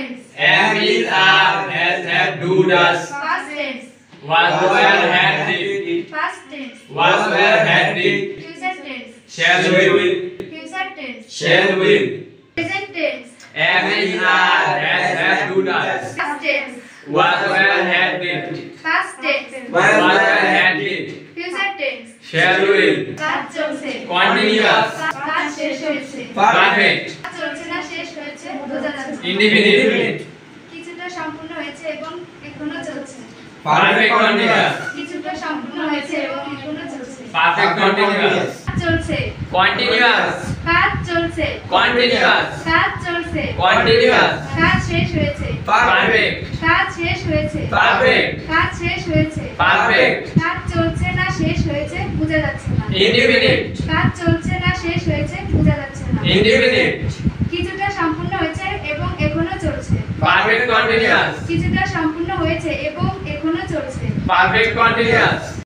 tense. Am is are has have do does. Past tense. Was were had did. Past tense. Was were had did. Future tense. Shall will. Future tense. Shall will. Present tense. Am is are has have do does. Past tense. Was were had did. Past tense. Was were had did. Future tense. Shall will. কাজ চলছে। Continuous. কাজ শেষ হয়েছে। Perfect. কাজ চলছে না শেষ হয়েছে বোঝা যাচ্ছে। Indefinite. কিছুটা সম্পূর্ণ হয়েছে এবং এখনো চলছে। Perfect continuous. কিছুটা সম্পূর্ণ হয়েছে এবং এখনো চলছে। Perfect continuous. কাজ চলছে। Continuous. কাজ চলছে। Continuous. কাজ চলছে। Continuous. কাজ শেষ হয়েছে। Perfect. কাজ শেষ হয়েছে। Perfect. কাজ শেষ হয়েছে। Perfect. কাজ চলছে না শেষ হয়েছে বোঝা যাচ্ছে না। Indefinite. কাজ চলছে না শেষ হয়েছে বোঝা যাচ্ছে না। Indefinite. কিছুটা সম্পূর্ণ হয়েছে এবং এখনো চলছে। Perfect continuous. কিছুটা সম্পূর্ণ হয়েছে এবং এখনো চলছে। Perfect continuous.